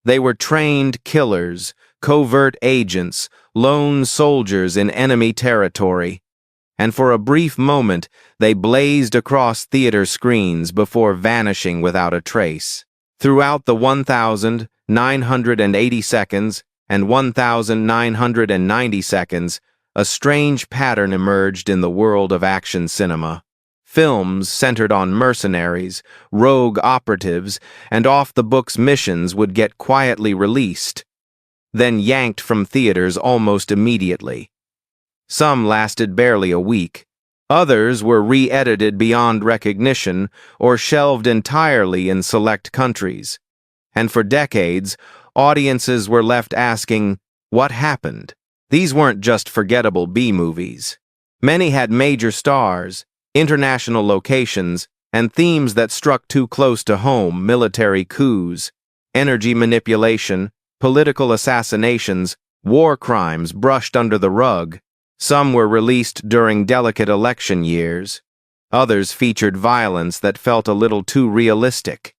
They were trained killers, covert agents, lone soldiers in enemy territory. And for a brief moment, they blazed across theater screens before vanishing without a trace. Throughout the 1,980 seconds and 1,990 seconds, a strange pattern emerged in the world of action cinema. Films centered on mercenaries, rogue operatives, and off-the-books missions would get quietly released, then yanked from theaters almost immediately. Some lasted barely a week. Others were re-edited beyond recognition or shelved entirely in select countries. And for decades, audiences were left asking, what happened? These weren't just forgettable B-movies. Many had major stars, international locations, and themes that struck too close to home: military coups, energy manipulation, political assassinations, war crimes brushed under the rug. Some were released during delicate election years. Others featured violence that felt a little too realistic.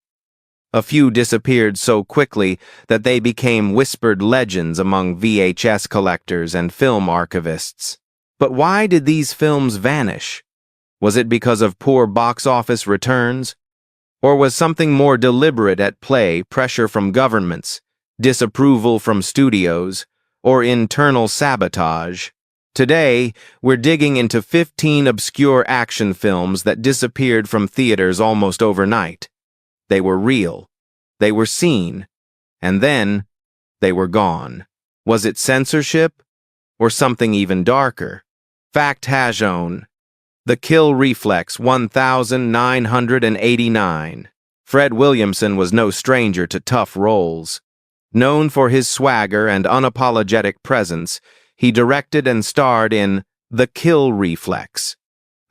A few disappeared so quickly that they became whispered legends among VHS collectors and film archivists. But why did these films vanish? Was it because of poor box office returns? Or was something more deliberate at play: pressure from governments, disapproval from studios, or internal sabotage? Today, we're digging into 15 obscure action films that disappeared from theaters almost overnight. They were real, they were seen, and then they were gone. Was it censorship, or something even darker? Fact Hajon. The Kill Reflex, 1989. Fred Williamson was no stranger to tough roles. Known for his swagger and unapologetic presence, he directed and starred in The Kill Reflex,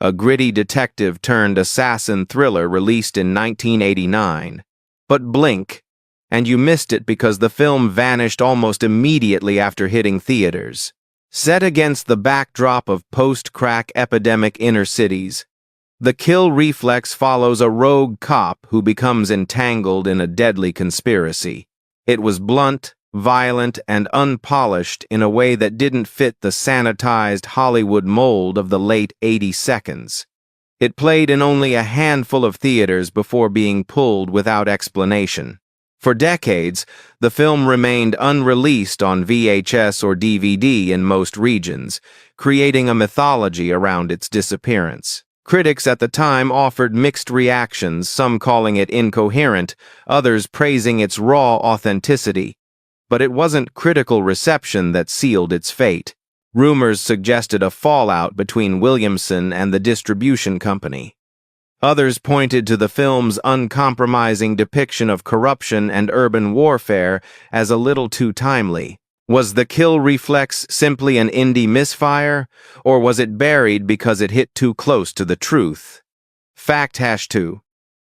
a gritty detective-turned-assassin thriller released in 1989. But blink, and you missed it because the film vanished almost immediately after hitting theaters. Set against the backdrop of post-crack epidemic inner cities, The Kill Reflex follows a rogue cop who becomes entangled in a deadly conspiracy. It was blunt, violent, and unpolished in a way that didn't fit the sanitized Hollywood mold of the late 80 seconds. It played in only a handful of theaters before being pulled without explanation. For decades, the film remained unreleased on VHS or DVD in most regions, creating a mythology around its disappearance. Critics at the time offered mixed reactions, some calling it incoherent, others praising its raw authenticity. But it wasn't critical reception that sealed its fate. Rumors suggested a fallout between Williamson and the distribution company. Others pointed to the film's uncompromising depiction of corruption and urban warfare as a little too timely. Was The Kill Reflex simply an indie misfire, or was it buried because it hit too close to the truth? Fact #2.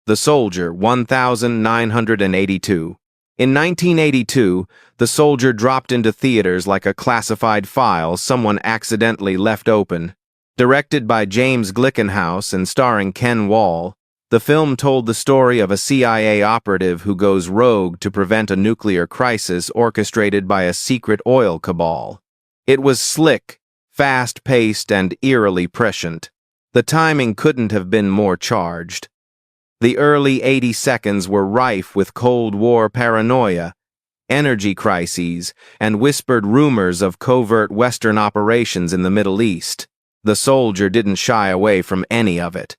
The Soldier, 1982. In 1982, The Soldier dropped into theaters like a classified file someone accidentally left open. Directed by James Glickenhaus and starring Ken Wall, the film told the story of a CIA operative who goes rogue to prevent a nuclear crisis orchestrated by a secret oil cabal. It was slick, fast-paced, and eerily prescient. The timing couldn't have been more charged. The early 80 seconds were rife with Cold War paranoia, energy crises, and whispered rumors of covert Western operations in the Middle East. The Soldier didn't shy away from any of it.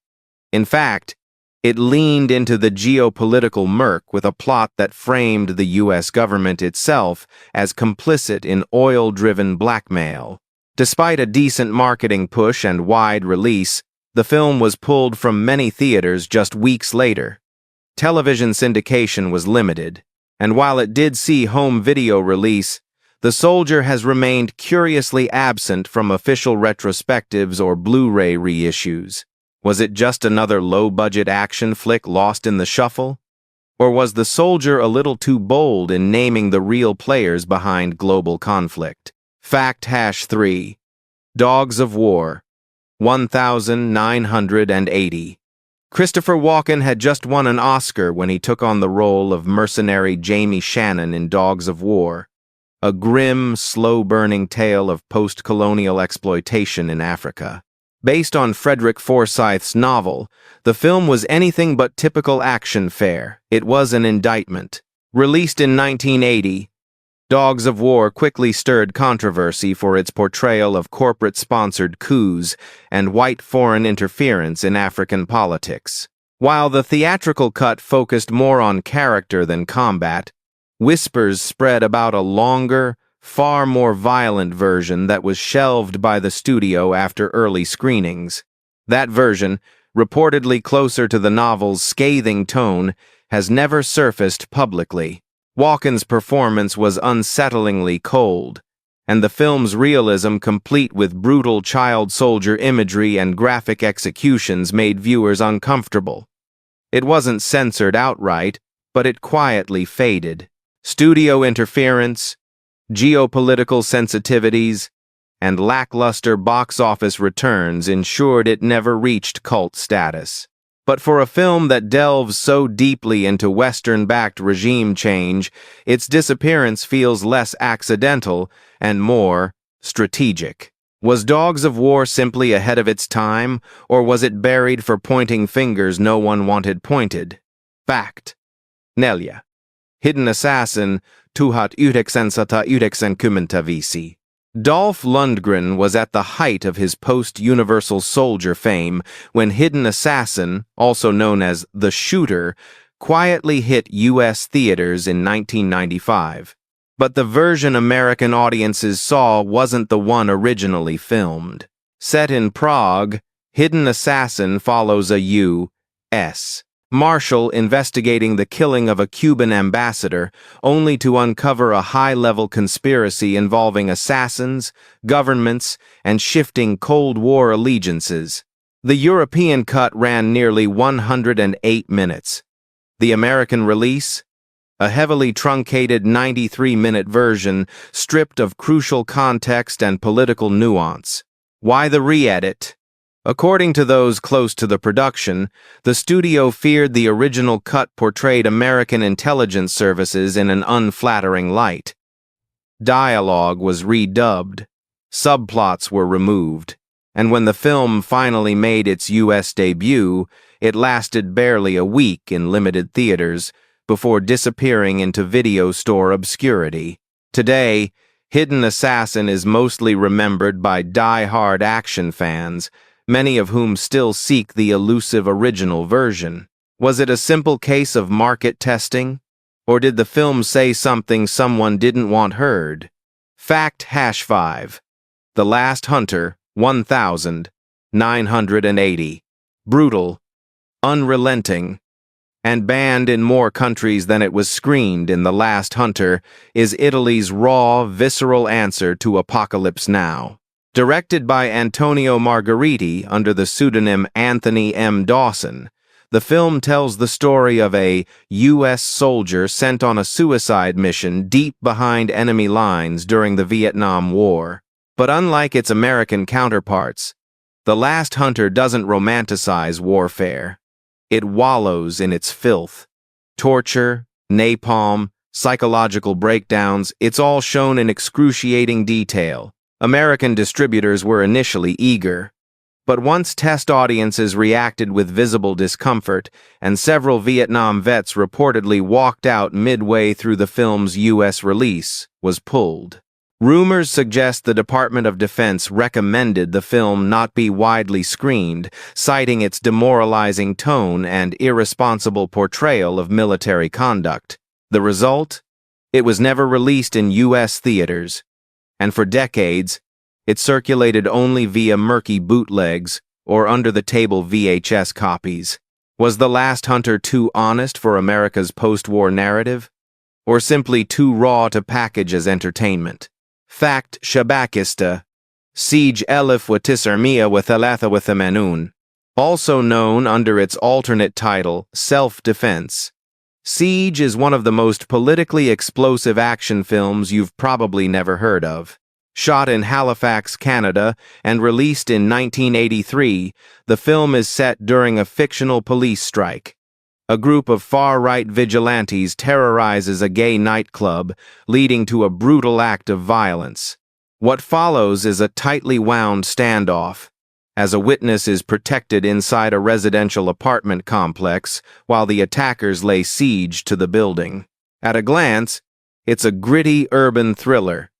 In fact, it leaned into the geopolitical murk with a plot that framed the U.S. government itself as complicit in oil-driven blackmail. Despite a decent marketing push and wide release, the film was pulled from many theaters just weeks later. Television syndication was limited, and while it did see home video release, The Soldier has remained curiously absent from official retrospectives or Blu-ray reissues. Was it just another low-budget action flick lost in the shuffle? Or was The Soldier a little too bold in naming the real players behind global conflict? Fact #3. Dogs of War, 1980. Christopher Walken had just won an Oscar when he took on the role of mercenary Jamie Shannon in Dogs of War, a grim, slow-burning tale of post-colonial exploitation in Africa. Based on Frederick Forsyth's novel, the film was anything but typical action fare. It was an indictment. Released in 1980, Dogs of War quickly stirred controversy for its portrayal of corporate-sponsored coups and white foreign interference in African politics. While the theatrical cut focused more on character than combat, whispers spread about a longer, far more violent version that was shelved by the studio after early screenings. That version, reportedly closer to the novel's scathing tone, has never surfaced publicly. Walken's performance was unsettlingly cold, and the film's realism, complete with brutal child soldier imagery and graphic executions, made viewers uncomfortable. It wasn't censored outright, but it quietly faded. Studio interference, geopolitical sensitivities, and lackluster box office returns ensured it never reached cult status. But for a film that delves so deeply into Western-backed regime change, its disappearance feels less accidental and more strategic. Was Dogs of War simply ahead of its time, or was it buried for pointing fingers no one wanted pointed? Fact. Neljä. Hidden Assassin, tuhat yhdeksänsata yhdeksänkymmentäviisi. Dolph Lundgren was at the height of his post-Universal Soldier fame when Hidden Assassin, also known as The Shooter, quietly hit U.S. theaters in 1995. But the version American audiences saw wasn't the one originally filmed. Set in Prague, Hidden Assassin follows a U.S. Marshal investigating the killing of a Cuban ambassador, only to uncover a high-level conspiracy involving assassins, governments, and shifting Cold War allegiances. The European cut ran nearly 108 minutes. The American release? A heavily truncated 93-minute version stripped of crucial context and political nuance. Why the re-edit? According to those close to the production, the studio feared the original cut portrayed American intelligence services in an unflattering light. Dialogue was redubbed, subplots were removed, and when the film finally made its U.S. debut, it lasted barely a week in limited theaters before disappearing into video store obscurity. Today, Hidden Assassin is mostly remembered by die-hard action fans, many of whom still seek the elusive original version. Was it a simple case of market testing? Or did the film say something someone didn't want heard? Fact #5. The Last Hunter, 1980. Brutal, unrelenting, and banned in more countries than it was screened in The Last Hunter, is Italy's raw, visceral answer to Apocalypse Now. Directed by Antonio Margheriti under the pseudonym Anthony M. Dawson, the film tells the story of a U.S. soldier sent on a suicide mission deep behind enemy lines during the Vietnam War. But unlike its American counterparts, The Last Hunter doesn't romanticize warfare. It wallows in its filth. Torture, napalm, psychological breakdowns, it's all shown in excruciating detail. American distributors were initially eager, but once test audiences reacted with visible discomfort, and several Vietnam vets reportedly walked out midway through the film's U.S. release, was pulled. Rumors suggest the Department of Defense recommended the film not be widely screened, citing its demoralizing tone and irresponsible portrayal of military conduct. The result? It was never released in U.S. theaters, and for decades, it circulated only via murky bootlegs or under-the-table VHS copies. Was The Last Hunter too honest for America's post-war narrative? Or simply too raw to package as entertainment? Fact Shabakista. Siege Elif Watisarmia Wathalatha Wathamenun. Also known under its alternate title, Self-Defense. Siege is one of the most politically explosive action films you've probably never heard of. Shot in Halifax, Canada, and released in 1983, the film is set during a fictional police strike. A group of far-right vigilantes terrorizes a gay nightclub, leading to a brutal act of violence. What follows is a tightly wound standoff, as a witness is protected inside a residential apartment complex while the attackers lay siege to the building. At a glance, it's a gritty urban thriller,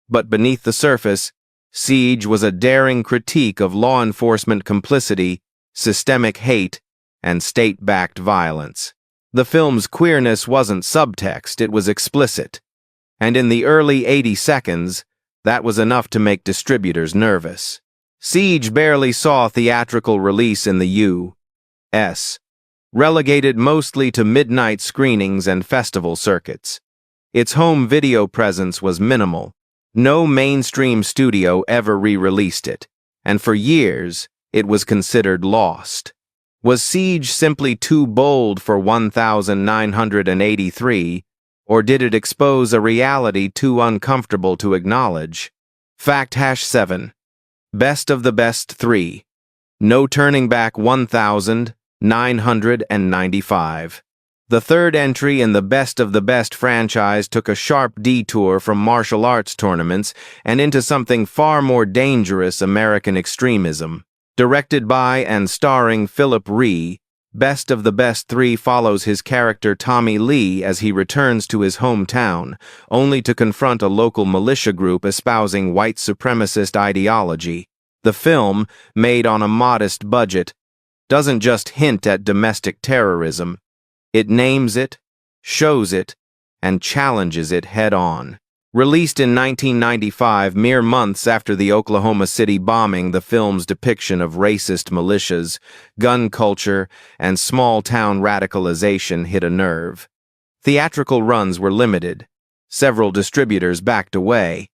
but beneath the surface, Siege was a daring critique of law enforcement complicity, systemic hate, and state-backed violence. The film's queerness wasn't subtext, it was explicit. And in the early 80 seconds, that was enough to make distributors nervous. Siege barely saw theatrical release in the U.S., relegated mostly to midnight screenings and festival circuits. Its home video presence was minimal. No mainstream studio ever re-released it, and for years, it was considered lost. Was Siege simply too bold for 1983, or did it expose a reality too uncomfortable to acknowledge? Fact #7. Best of the Best 3. No Turning Back 1995. The third entry in the Best of the Best franchise took a sharp detour from martial arts tournaments and into something far more dangerous: American extremism. Directed by and starring Philip Ree, Best of the Best 3 follows his character Tommy Lee as he returns to his hometown, only to confront a local militia group espousing white supremacist ideology. The film, made on a modest budget, doesn't just hint at domestic terrorism. It names it, shows it, and challenges it head-on. Released in 1995, mere months after the Oklahoma City bombing, the film's depiction of racist militias, gun culture, and small-town radicalization hit a nerve. Theatrical runs were limited. Several distributors backed away.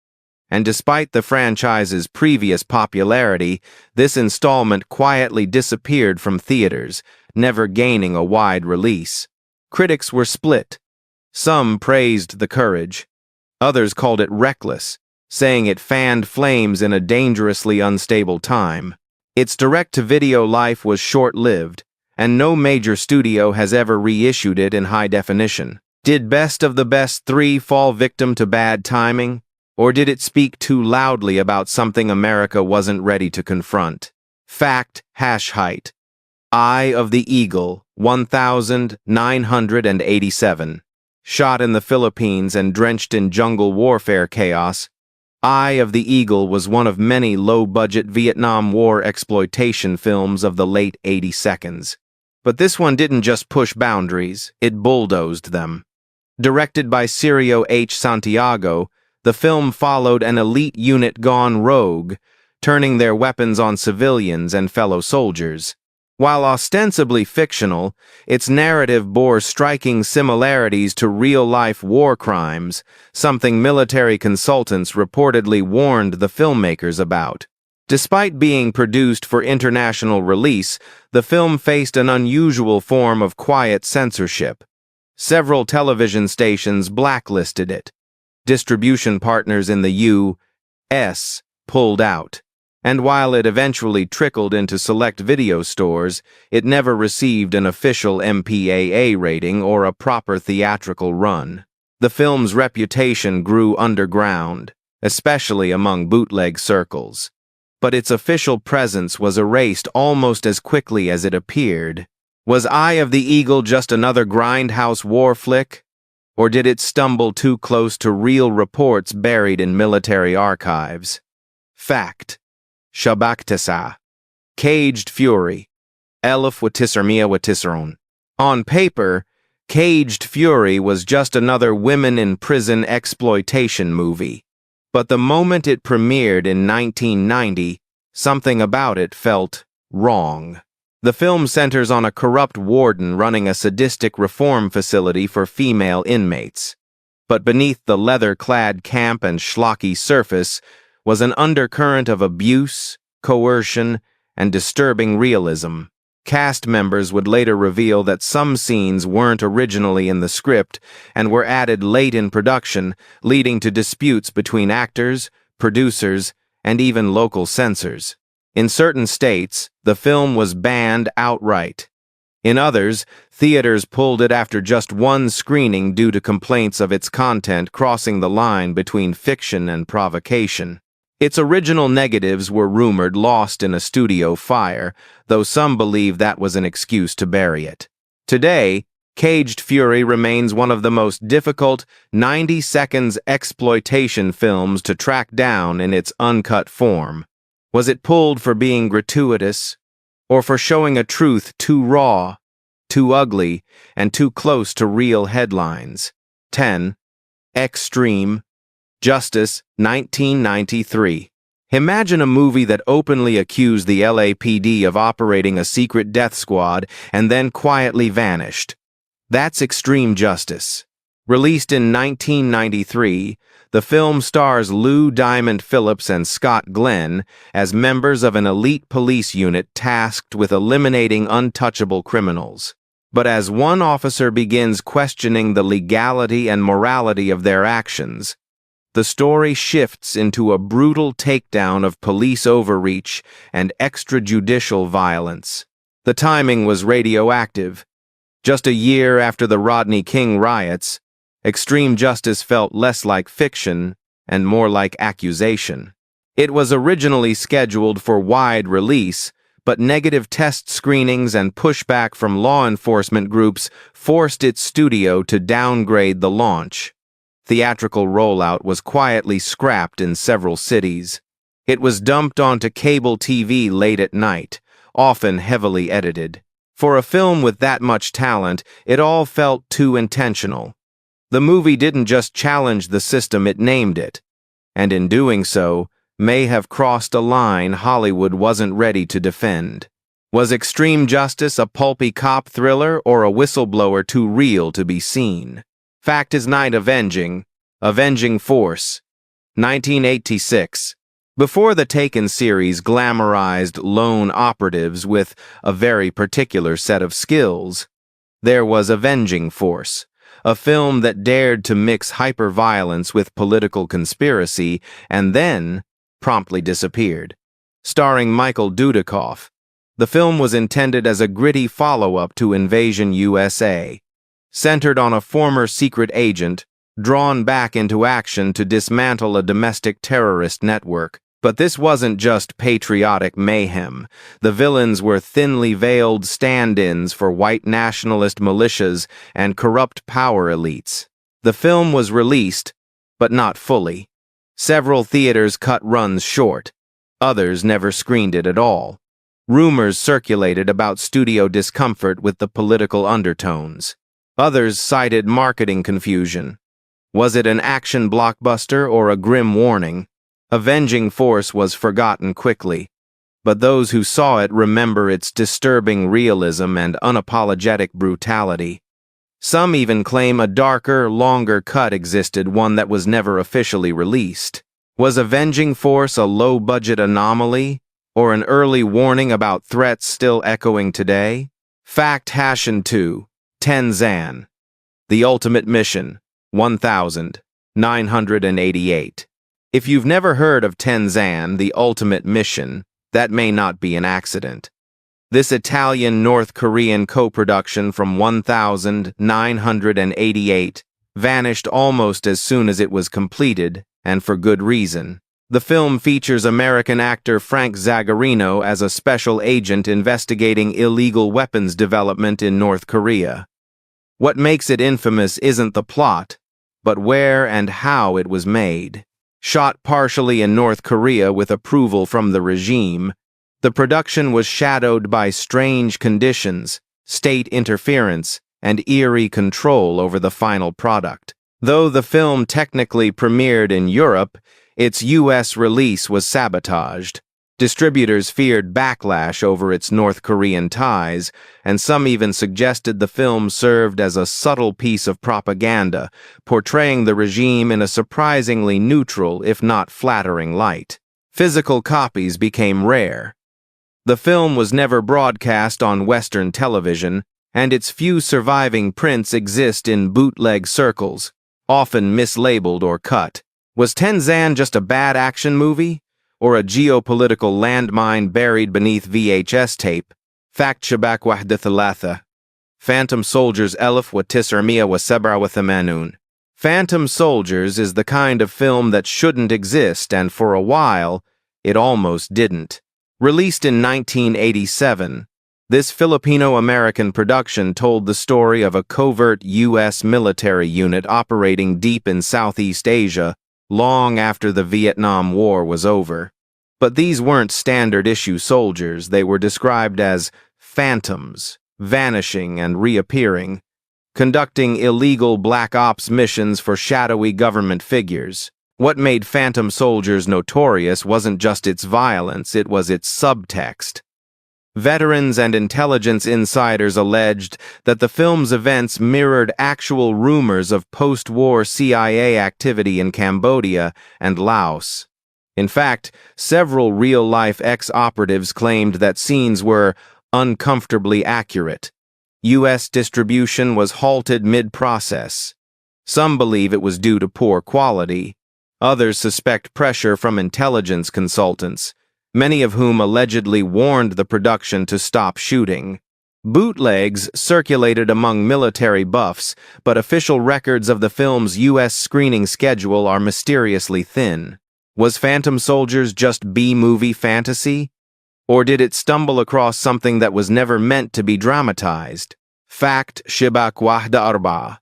And despite the franchise's previous popularity, this installment quietly disappeared from theaters, never gaining a wide release. Critics were split. Some praised the courage. Others called it reckless, saying it fanned flames in a dangerously unstable time. Its direct-to-video life was short-lived, and no major studio has ever reissued it in high definition. Did Best of the Best 3 fall victim to bad timing? Or did it speak too loudly about something America wasn't ready to confront? Fact #height. Eye of the Eagle, 1987. Shot in the Philippines and drenched in jungle warfare chaos, Eye of the Eagle was one of many low-budget Vietnam War exploitation films of the late 80 seconds. But this one didn't just push boundaries, it bulldozed them. Directed by Cirio H. Santiago, the film followed an elite unit gone rogue, turning their weapons on civilians and fellow soldiers. While ostensibly fictional, its narrative bore striking similarities to real-life war crimes, something military consultants reportedly warned the filmmakers about. Despite being produced for international release, the film faced an unusual form of quiet censorship. Several television stations blacklisted it. Distribution partners in the U.S. pulled out. And while it eventually trickled into select video stores, it never received an official MPAA rating or a proper theatrical run. The film's reputation grew underground, especially among bootleg circles. But its official presence was erased almost as quickly as it appeared. Was Eye of the Eagle just another grindhouse war flick? Or did it stumble too close to real reports buried in military archives? Fact. Shabaktasa. Caged Fury. Elif Watisarmia Watisarun. On paper, Caged Fury was just another women-in-prison exploitation movie. But the moment it premiered in 1990, something about it felt wrong. The film centers on a corrupt warden running a sadistic reform facility for female inmates. But beneath the leather-clad camp and schlocky surface was an undercurrent of abuse, coercion, and disturbing realism. Cast members would later reveal that some scenes weren't originally in the script and were added late in production, leading to disputes between actors, producers, and even local censors. In certain states, the film was banned outright. In others, theaters pulled it after just one screening due to complaints of its content crossing the line between fiction and provocation. Its original negatives were rumored lost in a studio fire, though some believe that was an excuse to bury it. Today, Caged Fury remains one of the most difficult 90 seconds exploitation films to track down in its uncut form. Was it pulled for being gratuitous, or for showing a truth too raw, too ugly, and too close to real headlines? 10. Extreme Justice, 1993. Imagine a movie that openly accused the LAPD of operating a secret death squad and then quietly vanished. That's Extreme Justice. Released in 1993, the film stars Lou Diamond Phillips and Scott Glenn as members of an elite police unit tasked with eliminating untouchable criminals. But as one officer begins questioning the legality and morality of their actions, the story shifts into a brutal takedown of police overreach and extrajudicial violence. The timing was radioactive. Just a year after the Rodney King riots, Extreme Justice felt less like fiction and more like accusation. It was originally scheduled for wide release, but negative test screenings and pushback from law enforcement groups forced its studio to downgrade the launch. Theatrical rollout was quietly scrapped in several cities. It was dumped onto cable TV late at night, often heavily edited. For a film with that much talent, it all felt too intentional. The movie didn't just challenge the system, it named it, and in doing so, may have crossed a line Hollywood wasn't ready to defend. Was Extreme Justice a pulpy cop thriller or a whistleblower too real to be seen? Fact is Night Avenging Force, 1986. Before the Taken series glamorized lone operatives with a very particular set of skills, there was Avenging Force, a film that dared to mix hyper-violence with political conspiracy and then promptly disappeared. Starring Michael Dudikoff, the film was intended as a gritty follow-up to Invasion USA, centered on a former secret agent drawn back into action to dismantle a domestic terrorist network. But this wasn't just patriotic mayhem. The villains were thinly veiled stand-ins for white nationalist militias and corrupt power elites. The film was released, but not fully. Several theaters cut runs short. Others never screened it at all. Rumors circulated about studio discomfort with the political undertones. Others cited marketing confusion. Was it an action blockbuster or a grim warning? Avenging Force was forgotten quickly, but those who saw it remember its disturbing realism and unapologetic brutality. Some even claim a darker, longer cut existed, one that was never officially released. Was Avenging Force a low-budget anomaly, or an early warning about threats still echoing today? Fact Hashin 2, Tenzan. The Ultimate Mission, 1988. If you've never heard of Tenzan, The Ultimate Mission, that may not be an accident. This Italian-North Korean co-production from 1988 vanished almost as soon as it was completed, and for good reason. The film features American actor Frank Zagarino as a special agent investigating illegal weapons development in North Korea. What makes it infamous isn't the plot, but where and how it was made. Shot partially in North Korea with approval from the regime, the production was shadowed by strange conditions, state interference, and eerie control over the final product. Though the film technically premiered in Europe, its U.S. release was sabotaged. Distributors feared backlash over its North Korean ties, and some even suggested the film served as a subtle piece of propaganda, portraying the regime in a surprisingly neutral, if not flattering light. Physical copies became rare. The film was never broadcast on Western television, and its few surviving prints exist in bootleg circles, often mislabeled or cut. Was Tenzan just a bad action movie? Or a geopolitical landmine buried beneath VHS tape? Fact Shabak Wahda Thalatha. Phantom Soldiers Elif wa Tis'armia wa Sabra wa Thamanun. Phantom Soldiers is the kind of film that shouldn't exist, and for a while, it almost didn't. Released in 1987, this Filipino-American production told the story of a covert U.S. military unit operating deep in Southeast Asia long after the Vietnam War was over. But these weren't standard-issue soldiers. They were described as phantoms, vanishing and reappearing, conducting illegal black ops missions for shadowy government figures. What made Phantom Soldiers notorious wasn't just its violence, it was its subtext. Veterans and intelligence insiders alleged that the film's events mirrored actual rumors of post-war CIA activity in Cambodia and Laos. In fact, several real-life ex-operatives claimed that scenes were uncomfortably accurate. U.S. distribution was halted mid-process. Some believe it was due to poor quality. Others suspect pressure from intelligence consultants, many of whom allegedly warned the production to stop shooting. Bootlegs circulated among military buffs, but official records of the film's U.S. screening schedule are mysteriously thin. Was Phantom Soldiers just B-movie fantasy? Or did it stumble across something that was never meant to be dramatized? Fact Shibak Wahda Arba.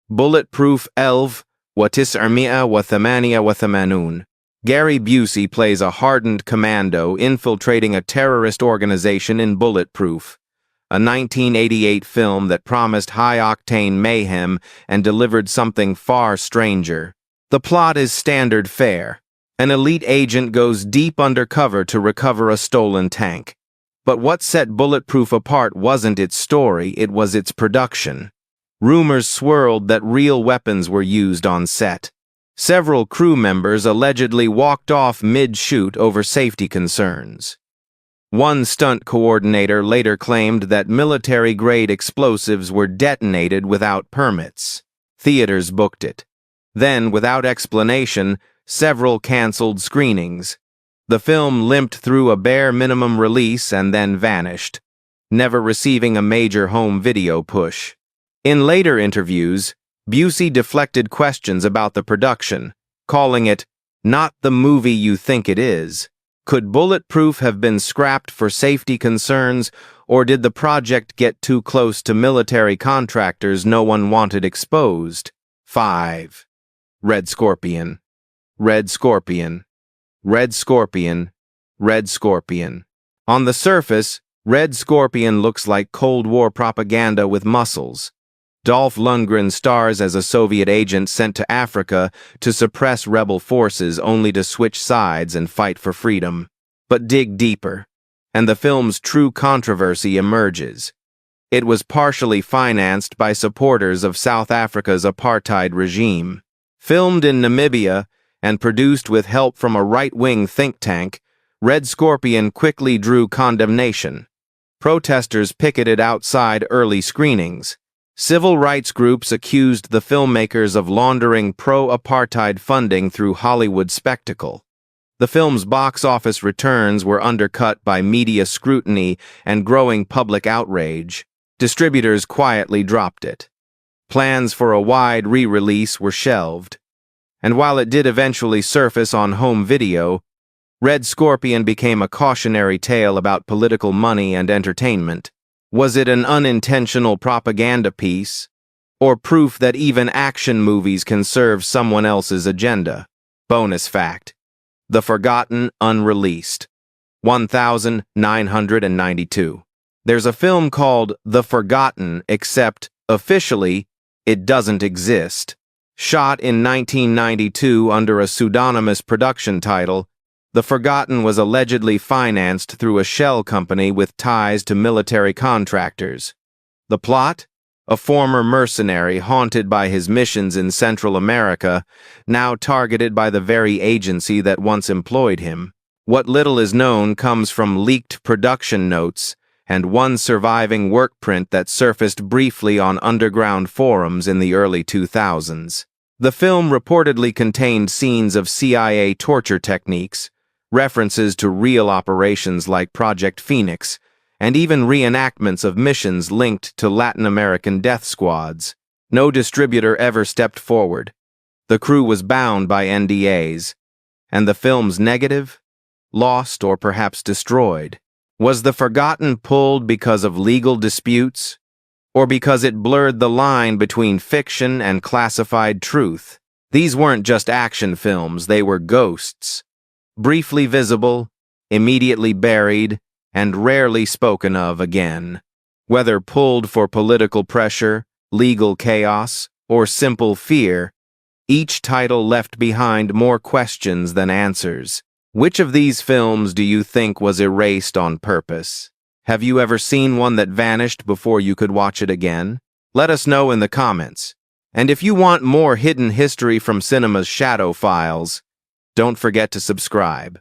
Bulletproof Elv wa Tis'armia wa Thamania wa Thamanun. Gary Busey plays a hardened commando infiltrating a terrorist organization in Bulletproof, a 1988 film that promised high-octane mayhem and delivered something far stranger. The plot is standard fare. An elite agent goes deep undercover to recover a stolen tank. But what set Bulletproof apart wasn't its story, it was its production. Rumors swirled that real weapons were used on set. Several crew members allegedly walked off mid-shoot over safety concerns. One stunt coordinator later claimed that military-grade explosives were detonated without permits. Theaters booked it. Then, without explanation, several canceled screenings. The film limped through a bare minimum release and then vanished, never receiving a major home video push. In later interviews, Busey deflected questions about the production, calling it, "not the movie you think it is." Could Bulletproof have been scrapped for safety concerns, or did the project get too close to military contractors no one wanted exposed? 5. Red Scorpion. Red Scorpion. Red Scorpion. Red Scorpion. On the surface, Red Scorpion looks like Cold War propaganda with muscles. Dolph Lundgren stars as a Soviet agent sent to Africa to suppress rebel forces only to switch sides and fight for freedom. But dig deeper, and the film's true controversy emerges. It was partially financed by supporters of South Africa's apartheid regime. Filmed in Namibia and produced with help from a right-wing think tank, Red Scorpion quickly drew condemnation. Protesters picketed outside early screenings. Civil rights groups accused the filmmakers of laundering pro-apartheid funding through Hollywood spectacle. The film's box office returns were undercut by media scrutiny and growing public outrage. Distributors quietly dropped it. Plans for a wide re-release were shelved. And while it did eventually surface on home video, Red Scorpion became a cautionary tale about political money and entertainment. Was it an unintentional propaganda piece, or proof that even action movies can serve someone else's agenda? Bonus fact: The Forgotten Unreleased. 1992. There's a film called The Forgotten, except, officially, it doesn't exist. Shot in 1992 under a pseudonymous production title, The Forgotten was allegedly financed through a shell company with ties to military contractors. The plot? A former mercenary haunted by his missions in Central America, now targeted by the very agency that once employed him. What little is known comes from leaked production notes and one surviving work print that surfaced briefly on underground forums in the early 2000s. The film reportedly contained scenes of CIA torture techniques, references to real operations like Project Phoenix, and even reenactments of missions linked to Latin American death squads. No distributor ever stepped forward. The crew was bound by NDAs. And the film's negative? Lost or perhaps destroyed. Was The Forgotten pulled because of legal disputes? Or because it blurred the line between fiction and classified truth? These weren't just action films, they were ghosts. Briefly visible, immediately buried, and rarely spoken of again. Whether pulled for political pressure, legal chaos, or simple fear, each title left behind more questions than answers. Which of these films do you think was erased on purpose? Have you ever seen one that vanished before you could watch it again? Let us know in the comments. And if you want more hidden history from cinema's shadow files, don't forget to subscribe.